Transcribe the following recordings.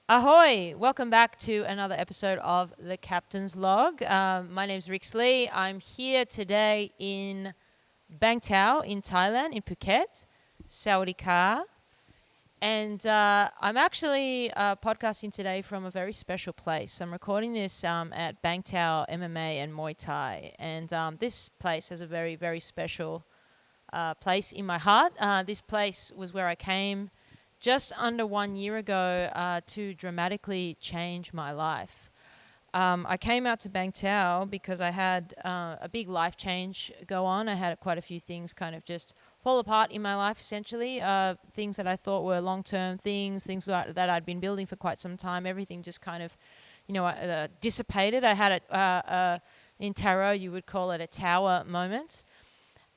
Ahoy! Welcome back to another episode of The Captain's Log. My name's Rix Lee. I'm here today in BangTao in Thailand, in Phuket, Sawadee. And I'm actually podcasting today from a very special place. I'm recording this at BangTao MMA and Muay Thai. And this place has a very, very special place in my heart. This place was where I came just under 1 year ago to dramatically change my life. I came out to BangTao because I had a big life change go on. I had quite a few things kind of just fall apart in my life, essentially. Things that I thought were long-term things that I'd been building for quite some time. Everything just kind of, dissipated. I had in tarot, you would call it a tower moment.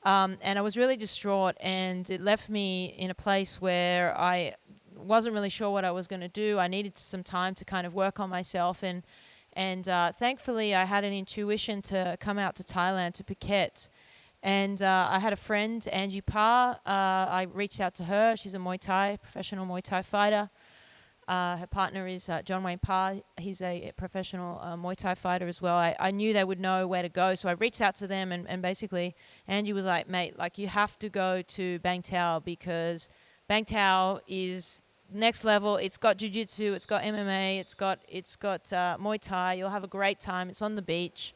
And I was really distraught, and it left me in a place where I wasn't really sure what I was going to do. I needed some time to kind of work on myself, and thankfully I had an intuition to come out to Thailand, to Phuket. And I had a friend, Angie Pa. I reached out to her. She's a professional Muay Thai fighter. Her partner is John Wayne Pa. He's a professional Muay Thai fighter as well. I knew they would know where to go, so I reached out to them, and basically Angie was like, mate, like, you have to go to BangTao because BangTao is next level. It's got jiu-jitsu, it's got MMA, it's got Muay Thai. You'll have a great time. It's on the beach.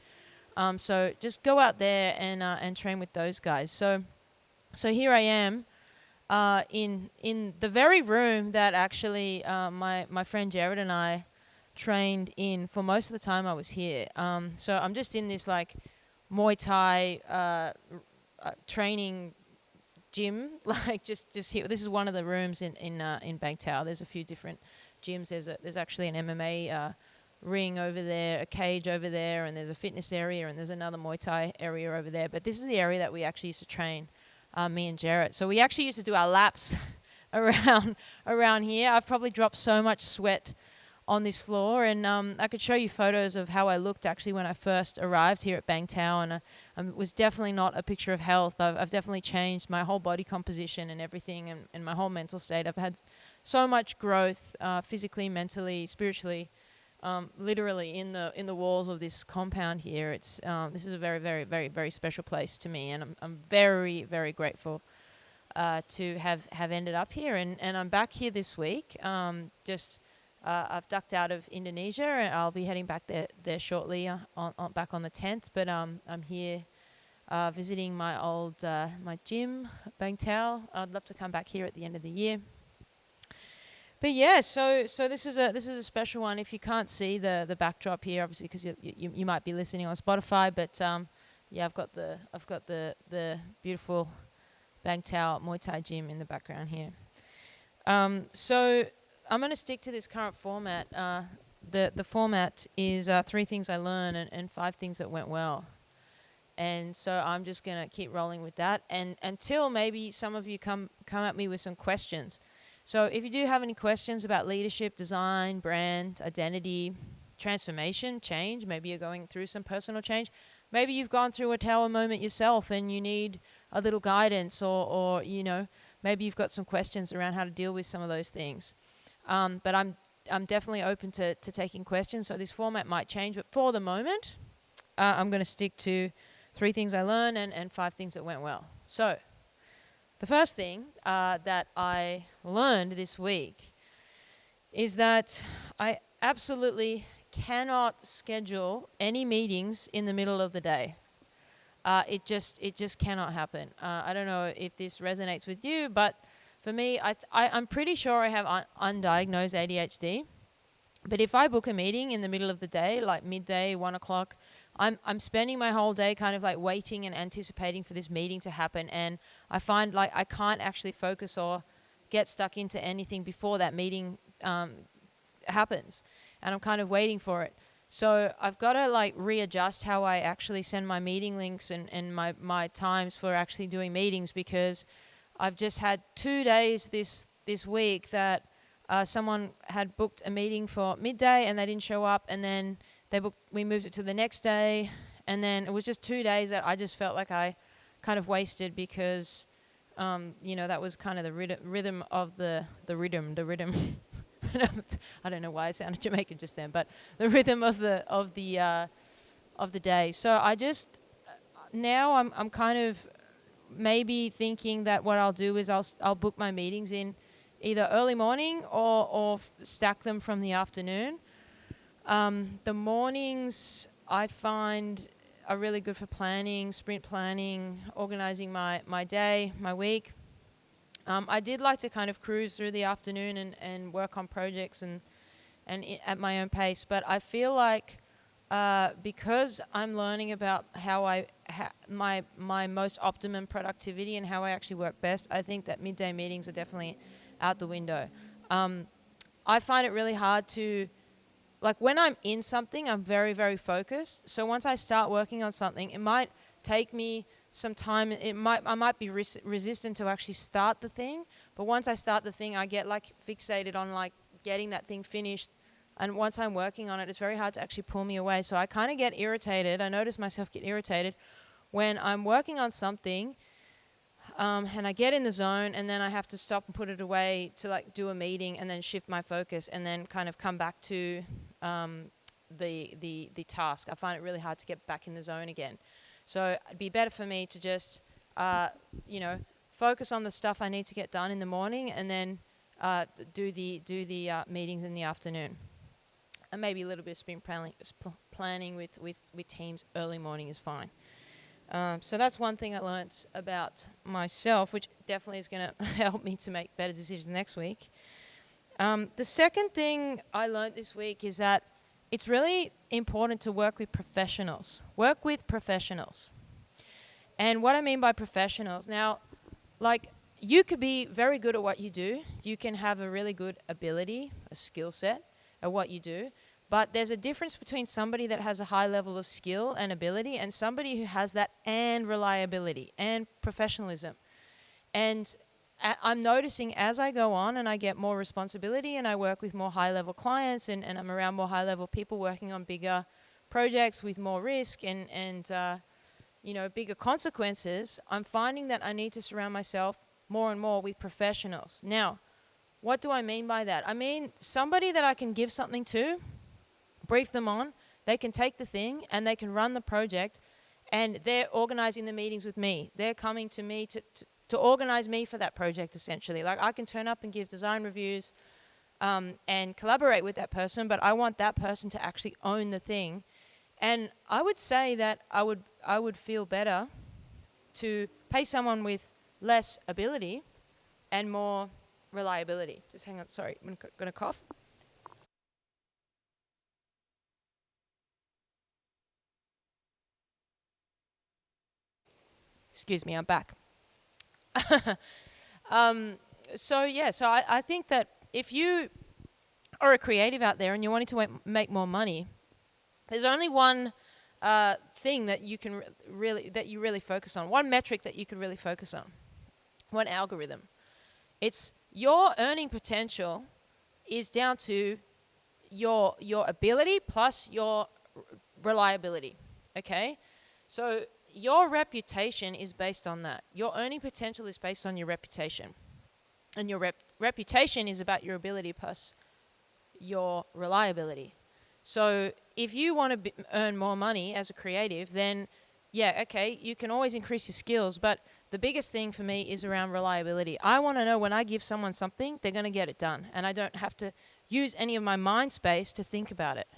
So just go out there and train with those guys. So here I am. In the very room that actually my friend Jared and I trained in for most of the time I was here. So I'm just in this like Muay Thai training gym, like just here. This is one of the rooms in BangTao. There's a few different gyms. There's actually an MMA ring over there, a cage over there, and there's a fitness area, and there's another Muay Thai area over there. But this is the area that we actually used to train. Me and Jarrett. So we actually used to do our laps around here. I've probably dropped so much sweat on this floor, and I could show you photos of how I looked actually when I first arrived here at BangTao, and it was definitely not a picture of health. I've definitely changed my whole body composition and everything, and my whole mental state. I've had so much growth physically, mentally, spiritually, literally in the walls of this compound here. This is a very, very, very, very special place to me, and I'm very, very grateful to have ended up here, and I'm back here this week. I've ducked out of Indonesia, and I'll be heading back there shortly back on the 10th. But I'm here visiting my old my gym, BangTao. I'd love to come back here at the end of the year. But yeah, so this is a special one. If you can't see the backdrop here, obviously, because you might be listening on Spotify, but yeah, I've got the beautiful BangTao Muay Thai gym in the background here. So I'm going to stick to this current format. The format is 3 things I learned and 5 things that went well. And so I'm just going to keep rolling with that, and until maybe some of you come at me with some questions. So if you do have any questions about leadership, design, brand, identity, transformation, change, maybe you're going through some personal change, maybe you've gone through a tower moment yourself and you need a little guidance, or maybe you've got some questions around how to deal with some of those things. But I'm definitely open to taking questions, so this format might change, but for the moment, I'm going to stick to 3 things I learned and 5 things that went well. So the first thing that I learned this week is that I absolutely cannot schedule any meetings in the middle of the day. It just cannot happen. I don't know if this resonates with you, but for me, I'm pretty sure I have undiagnosed ADHD. But if I book a meeting in the middle of the day, like midday, 1 o'clock, I'm spending my whole day kind of like waiting and anticipating for this meeting to happen, and I find like I can't actually focus or get stuck into anything before that meeting happens, and I'm kind of waiting for it. So I've got to like readjust how I actually send my meeting links and my times for actually doing meetings, because I've just had 2 days this week that someone had booked a meeting for midday and they didn't show up, and then we moved it to the next day, and then it was just 2 days that I just felt like I kind of wasted, because that was kind of the rhythm of the rhythm I don't know why I sounded Jamaican just then, but the rhythm of the day. So I just now I'm kind of maybe thinking that what I'll do is I'll book my meetings in either early morning or stack them from the afternoon. The mornings I find are really good for planning, sprint planning, organizing my day, my week. I did like to kind of cruise through the afternoon and work on projects and at my own pace. But I feel like because I'm learning about how my most optimum productivity and how I actually work best, I think that midday meetings are definitely out the window. I find it really hard to, like when I'm in something, I'm very, very focused. So once I start working on something, it might take me some time. I might be resistant to actually start the thing. But once I start the thing, I get like fixated on like getting that thing finished. And once I'm working on it, it's very hard to actually pull me away. So I kind of get irritated. I notice myself get irritated when I'm working on something and I get in the zone and then I have to stop and put it away to like do a meeting and then shift my focus and then kind of come back to the task. I find it really hard to get back in the zone again. So it'd be better for me to just, focus on the stuff I need to get done in the morning and then do the meetings in the afternoon. And maybe a little bit of sprint planning with teams early morning is fine. So that's one thing I learnt about myself, which definitely is going to help me to make better decisions next week. The second thing I learnt this week is that it's really important to work with professionals. Work with professionals. And what I mean by professionals, now, like, you could be very good at what you do. You can have a really good ability, a skill set at what you do. But there's a difference between somebody that has a high level of skill and ability and somebody who has that and reliability and professionalism. And I'm noticing as I go on and I get more responsibility and I work with more high-level clients and I'm around more high-level people working on bigger projects with more risk and bigger consequences, I'm finding that I need to surround myself more and more with professionals. Now, what do I mean by that? I mean somebody that I can give something to, brief them on, they can take the thing and they can run the project and they're organizing the meetings with me. They're coming to me to organize me for that project, essentially. Like I can turn up and give design reviews and collaborate with that person, but I want that person to actually own the thing. And I would say that I would feel better to pay someone with less ability and more reliability. Just hang on, sorry, I'm going to cough. Excuse me, I'm back. So I think that if you are a creative out there and you're wanting to make more money, there's only one thing that you can really focus on, one metric that you can really focus on, one algorithm. It's your earning potential is down to your ability plus your reliability. Okay, so your reputation is based on that. Your earning potential is based on your reputation. And your reputation is about your ability plus your reliability. So if you want to earn more money as a creative, then you can always increase your skills. But the biggest thing for me is around reliability. I want to know when I give someone something, they're going to get it done. And I don't have to use any of my mind space to think about it.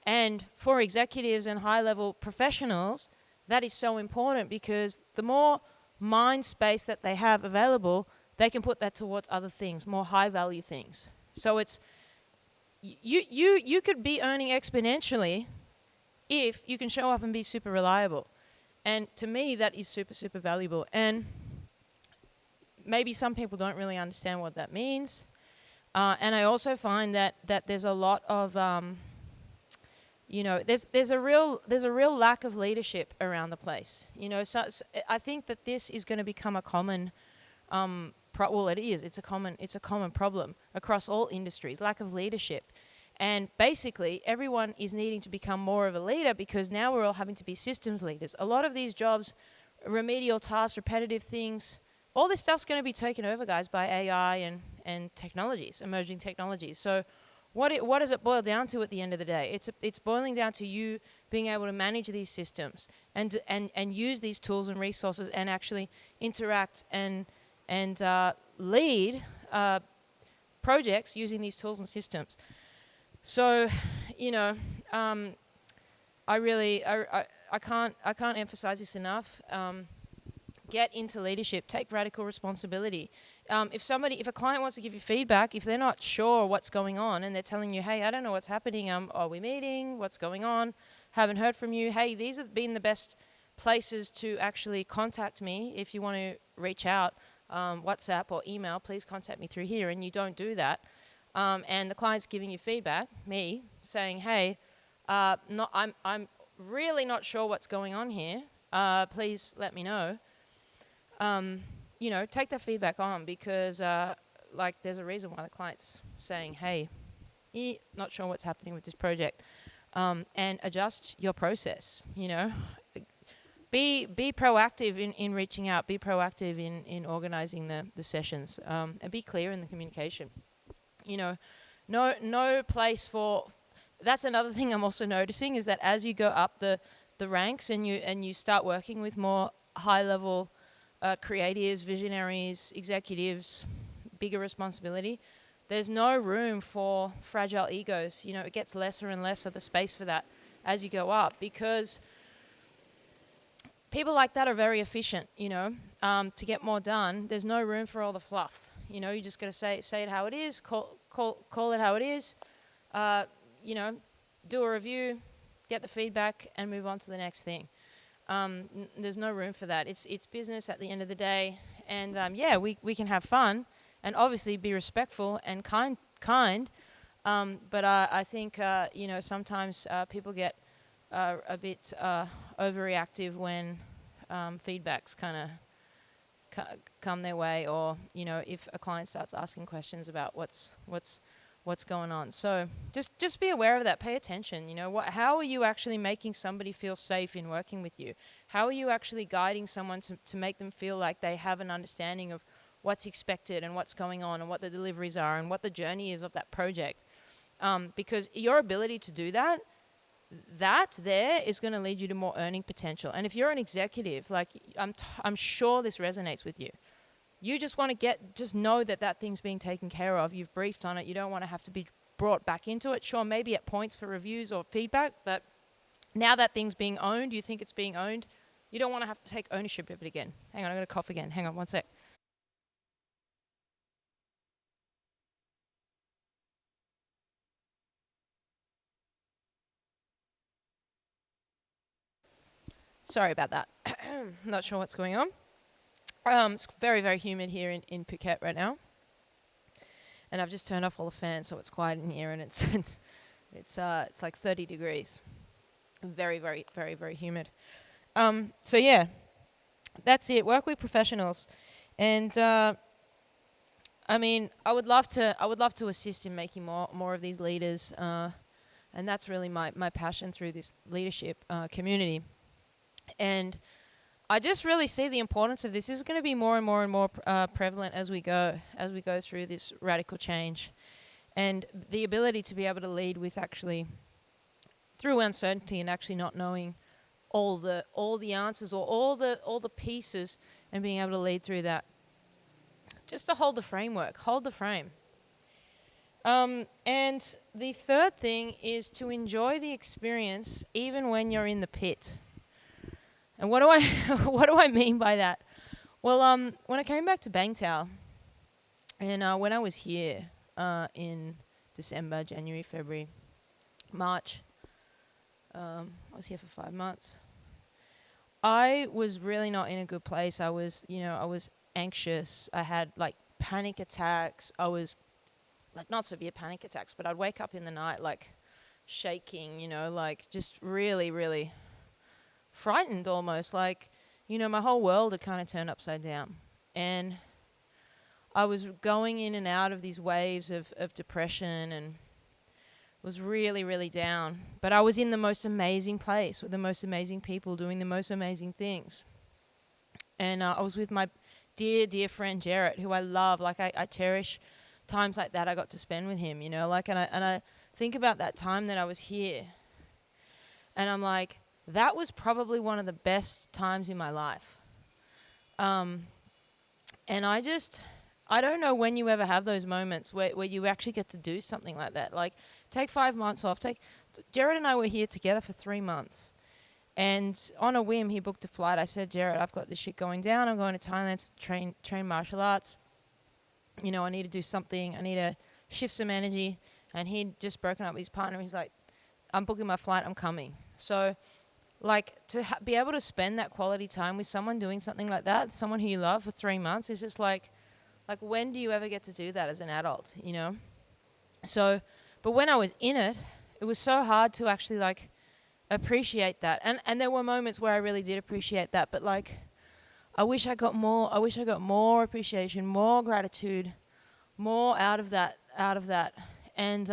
And for executives and high-level professionals, that is so important because the more mind space that they have available, they can put that towards other things, more high-value things. So it's you could be earning exponentially if you can show up and be super reliable. And to me, that is super, super valuable. And maybe some people don't really understand what that means. And I also find that there's a lot of there's a real lack of leadership around the place. So I think that this is going to become a common, it's a common problem across all industries, lack of leadership. And basically, everyone is needing to become more of a leader because now we're all having to be systems leaders. A lot of these jobs, remedial tasks, repetitive things, all this stuff's going to be taken over, guys, by AI and technologies, emerging technologies. So what does it boil down to at the end of the day? It's boiling down to you being able to manage these systems and use these tools and resources and actually interact and lead projects using these tools and systems. So, you know, I can't emphasize this enough. Get into leadership. Take radical responsibility. If a client wants to give you feedback, if they're not sure what's going on and they're telling you, hey, I don't know what's happening, are we meeting? What's going on? Haven't heard from you. Hey, these have been the best places to actually contact me. If you want to reach out, WhatsApp or email, please contact me through here. And you don't do that. And the client's giving you feedback, me, saying, hey, I'm really not sure what's going on here. Please let me know. You know, take that feedback on because, there's a reason why the client's saying, hey, not sure what's happening with this project, and adjust your process, you know. Be proactive in reaching out, be proactive in organizing the sessions, and be clear in the communication. You know, no place for, that's another thing I'm also noticing is that as you go up the ranks and you start working with more high-level creatives, visionaries, executives, bigger responsibility, there's no room for fragile egos. You know, it gets lesser and lesser the space for that as you go up because people like that are very efficient, you know, to get more done. There's no room for all the fluff. You know, you just got to say it how it is, call it how it is, you know, do a review, get the feedback and move on to the next thing. There's no room for that. It's business at the end of the day. And we can have fun and obviously be respectful and kind. But I think, you know, sometimes people get a bit overreactive when feedbacks kind of come their way, or, you know, if a client starts asking questions about what's going on. So just be aware of that. Pay attention. You know, how are you actually making somebody feel safe in working with you? How are you actually guiding someone to make them feel like they have an understanding of what's expected and what's going on and what the deliveries are and what the journey is of that project? Because your ability to do that there is going to lead you to more earning potential. And if you're an executive, like I'm sure this resonates with you. You just want to just know that thing's being taken care of. You've briefed on it. You don't want to have to be brought back into it. Sure, maybe at points for reviews or feedback, but now that thing's being owned, you think it's being owned, you don't want to have to take ownership of it again. Hang on, I'm going to cough again. Hang on one sec. Sorry about that. Not sure what's going on. It's very, very humid here in Phuket right now. And I've just turned off all the fans, so it's quiet in here, and it's like 30 degrees. Very, very, very, very humid. So yeah, that's it. Work with professionals, and I mean, I would love to assist in making more of these leaders, and that's really my passion through this leadership community. And I just really see the importance of this. This is going to be more and more and more prevalent as we go through this radical change, and the ability to be able to lead with actually through uncertainty and actually not knowing all the answers or all the pieces, and being able to lead through that. Just to hold the framework, hold the frame. And the third thing is to enjoy the experience even when you're in the pit. And what do I mean by that? Well, when I came back to BangTao, and when I was here in December, January, February, March, I was here for 5 months. I was really not in a good place. I was anxious. I had like panic attacks. I was like not severe panic attacks, but I'd wake up in the night like shaking, like just really, really frightened almost, like, my whole world had kind of turned upside down. And I was going in and out of these waves of depression and was really, really down. But I was in the most amazing place with the most amazing people doing the most amazing things. And I was with my dear friend Jarrett, who I love. Like I cherish times like that I got to spend with him, you know, like, and I think about that time that I was here, and I'm like, that was probably one of the best times in my life. And I don't know when you ever have those moments where you actually get to do something like that. Like, take 5 months off. Jared and I were here together for 3 months. And on a whim, he booked a flight. I said, Jared, I've got this shit going down. I'm going to Thailand to train martial arts. You know, I need to do something. I need to shift some energy. And he'd just broken up with his partner. He's like, I'm booking my flight. I'm coming. So, like, to be able to spend that quality time with someone doing something like that, someone who you love for 3 months, is just like, when do you ever get to do that as an adult, you know? So, but when I was in it, it was so hard to actually, like, appreciate that. And there were moments where I really did appreciate that, but, like, I wish I got more appreciation, more gratitude, more out of that. And,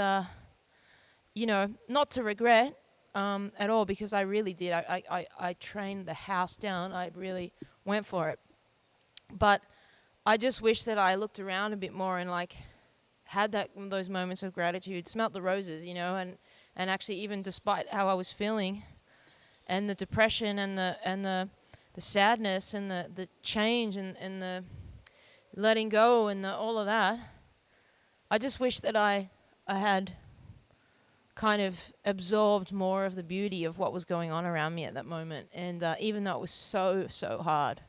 you know, not to regret at all, because I really did. I trained the house down. I really went for it. But I just wish that I looked around a bit more and, like, had those moments of gratitude, smelt the roses, you know, and actually, even despite how I was feeling, and the depression and the sadness and the change and the letting go and all of that, I just wish that I had kind of absorbed more of the beauty of what was going on around me at that moment. And even though it was so hard,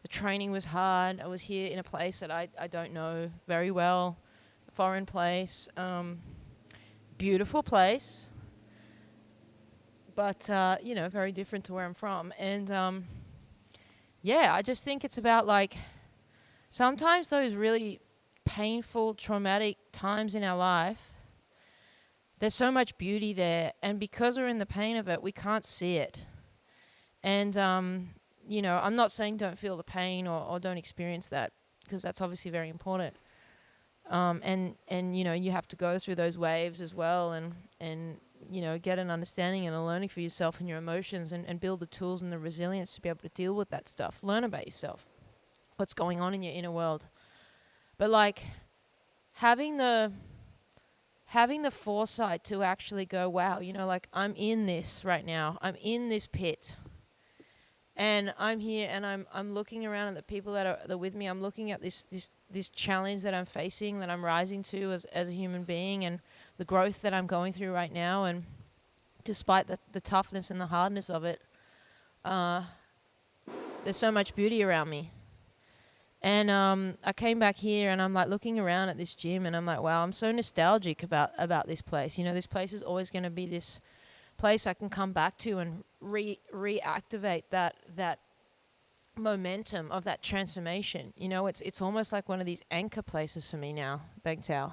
the training was hard. I was here in a place that I don't know very well, foreign place, beautiful place, but, you know, very different to where I'm from. And, yeah, I just think it's about, like, sometimes those really painful, traumatic times in our life, there's so much beauty there, and because we're in the pain of it, we can't see it. And, you know, I'm not saying don't feel the pain or don't experience that, because that's obviously very important. And you know, you have to go through those waves as well, and you know, get an understanding and a learning for yourself and your emotions, and build the tools and the resilience to be able to deal with that stuff. Learn about yourself, what's going on in your inner world. But, like, having the foresight to actually go, wow, you know, like, I'm in this right now. I'm in this pit. And I'm here, and I'm looking around at the people that are with me. I'm looking at this challenge that I'm facing, that I'm rising to as a human being, and the growth that I'm going through right now. And despite the toughness and the hardness of it, there's so much beauty around me. And I came back here, and I'm, like, looking around at this gym, and I'm like, wow, I'm so nostalgic about this place. You know, this place is always going to be this place I can come back to and reactivate that momentum of that transformation. You know, it's almost like one of these anchor places for me now, BangTao.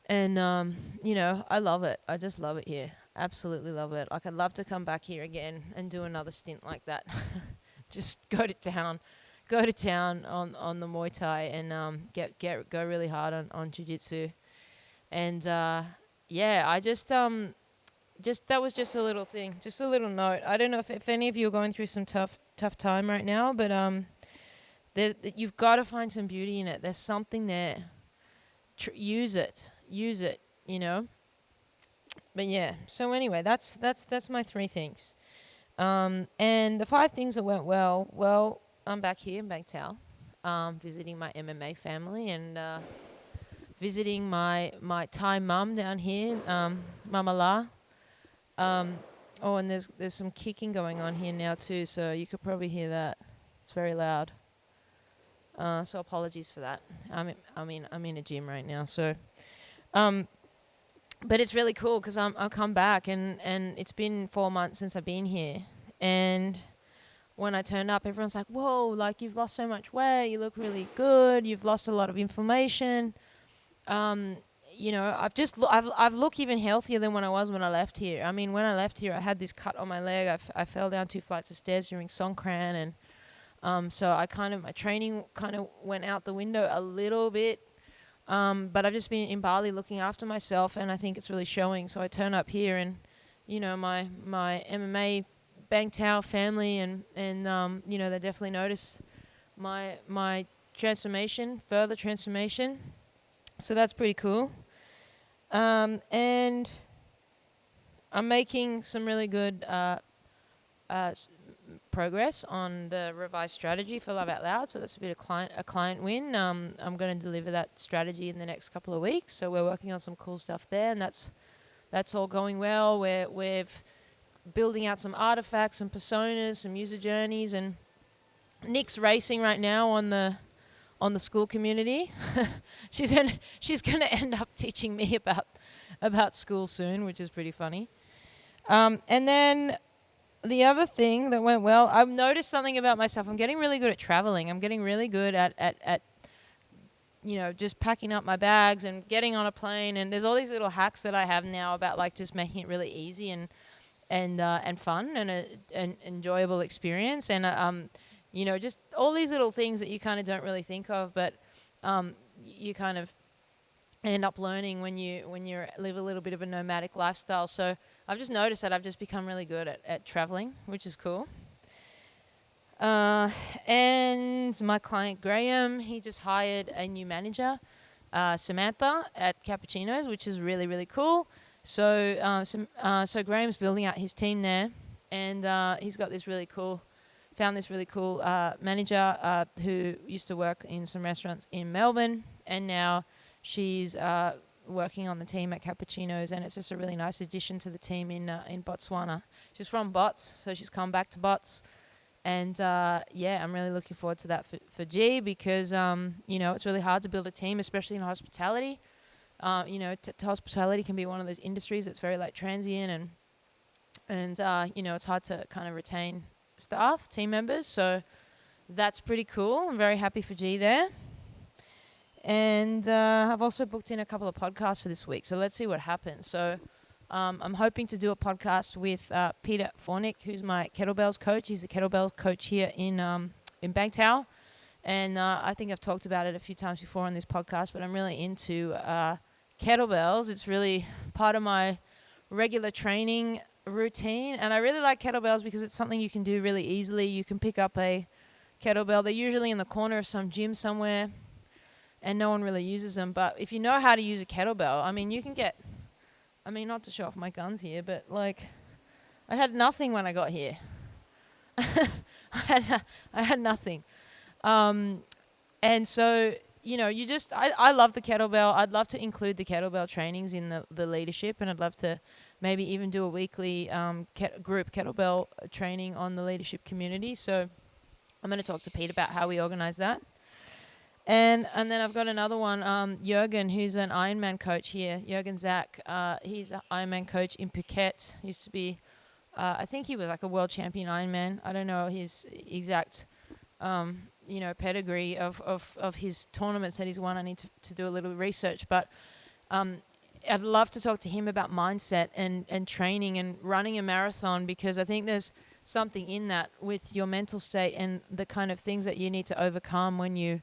And you know, I love it. I just love it here. Absolutely love it. Like, I'd love to come back here again and do another stint like that. Just go to town on the Muay Thai, and go really hard on jiu-jitsu. And yeah, I just that was just a little thing, just a little note. I don't know if any of you are going through some tough time right now, but you've got to find some beauty in it. There's something there. Use it, you know. But yeah, so anyway, that's my 3 things. And the 5 things that went well, I'm back here in BangTao, visiting my MMA family, and visiting my Thai mum down here, Mama La. Oh, and there's some kicking going on here now too, so you could probably hear that. It's very loud. So apologies for that. I'm in a gym right now, so but it's really cool because I'll come back, and it's been 4 months since I've been here, and when I turned up, everyone's like, whoa, like, you've lost so much weight, you look really good, you've lost a lot of inflammation. You know, I've looked even healthier than when I left here. I mean, when I left here, I had this cut on my leg. I fell down 2 flights of stairs during Songkran, and so my training kind of went out the window a little bit. But I've just been in Bali looking after myself, and I think it's really showing. So I turn up here, and you know, my MMA BangTao family, and you know, they definitely notice my transformation, further transformation. So that's pretty cool. And I'm making some really good progress on the revised strategy for Love Out Loud. So that's a client win. I'm going to deliver that strategy in the next couple of weeks. So we're working on some cool stuff there, and that's all going well. We're building out some artifacts, some personas, some user journeys, and Nick's racing right now on the school community. she's gonna end up teaching me about school soon, which is pretty funny. And then the other thing that went well, I've noticed something about myself. I'm getting really good at traveling. I'm getting really good at just packing up my bags and getting on a plane. And there's all these little hacks that I have now about like just making it really easy and fun and an enjoyable experience. And just all these little things that you kind of don't really think of, but you kind of end up learning when you live a little bit of a nomadic lifestyle. So I've just noticed that I've just become really good at traveling, which is cool. And my client Graham, he just hired a new manager, Samantha, at Cappuccino's, which is really, really cool. So so Graham's building out his team there, and he's got this really cool manager who used to work in some restaurants in Melbourne, and now she's working on the team at Cappuccino's, and it's just a really nice addition to the team in Botswana. She's from Bots, so she's come back to Bots, and I'm really looking forward to that for G, because it's really hard to build a team, especially in hospitality. Hospitality can be one of those industries that's very like transient, and it's hard to kind of retain team members. So that's pretty cool. I'm very happy for G there. And I've also booked in a couple of podcasts for this week. So let's see what happens. So I'm hoping to do a podcast with Peter Fornick, who's my kettlebells coach. He's a kettlebell coach here in BangTao. And I think I've talked about it a few times before on this podcast, but I'm really into kettlebells. It's really part of my regular training routine, and I really like kettlebells because it's something you can do really easily. You can pick up a kettlebell. They're usually in the corner of some gym somewhere, and no one really uses them. But if you know how to use a kettlebell, you can get, not to show off my guns here, but like, I had nothing when I got here. I had nothing. And so, I love the kettlebell. I'd love to include the kettlebell trainings in the leadership, and I'd love to maybe even do a weekly group kettlebell training on the leadership community. So I'm going to talk to Pete about how we organize that. And then I've got another one, Jurgen, who's an Ironman coach here. Jurgen Zach, he's an Ironman coach in Phuket. Used to be, I think he was like a world champion Ironman. I don't know his exact pedigree of his tournaments that he's won. I need to do a little research, but I'd love to talk to him about mindset and training and running a marathon, because I think there's something in that with your mental state and the kind of things that you need to overcome when you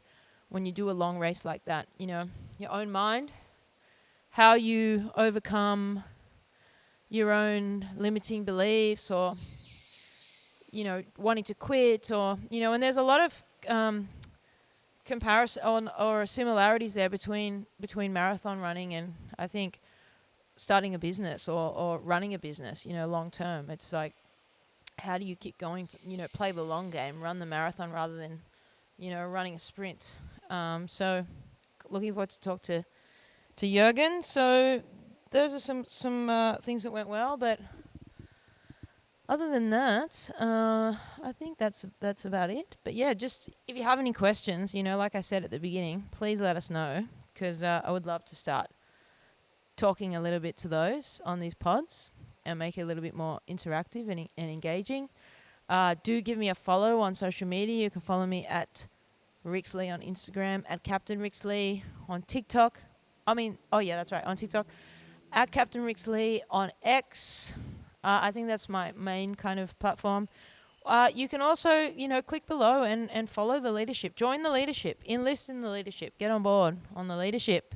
do a long race like that. Your own mind, how you overcome your own limiting beliefs, or wanting to quit, or and there's a lot of comparison or similarities there between marathon running and, I think, starting a business or running a business, long term. It's like, how do you keep going, play the long game, run the marathon rather than, running a sprint. So looking forward to talk to Jurgen. So those are some things that went well, but other than that, I think that's about it. But yeah, just if you have any questions, like I said at the beginning, please let us know, because I would love to start talking a little bit to those on these pods and make it a little bit more interactive and engaging. Do give me a follow on social media. You can follow me at Rixley on Instagram, at Captain Rixley on TikTok. That's right, on TikTok. At Captain Rixley on X. I think that's my main kind of platform. You can also, click below and follow the leadership. Join the leadership. Enlist in the leadership. Get on board on the leadership,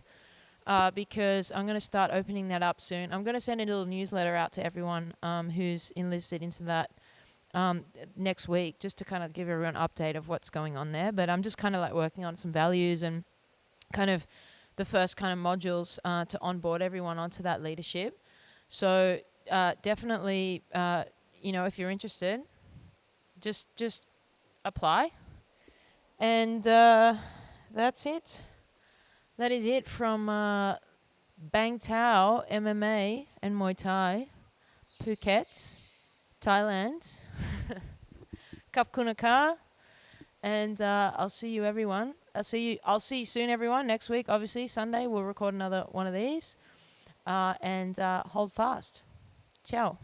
because I'm going to start opening that up soon. I'm going to send a little newsletter out to everyone who's enlisted into that next week, just to kind of give everyone an update of what's going on there. But I'm just kind of like working on some values and kind of the first kind of modules to onboard everyone onto that leadership. So definitely, if you're interested, just apply. And that's it. That is it from BangTao MMA and Muay Thai, Phuket, Thailand. Kap Kunaka. And I'll see you, everyone. I'll see you soon, everyone. Next week, obviously, Sunday, we'll record another one of these. And hold fast. Ciao.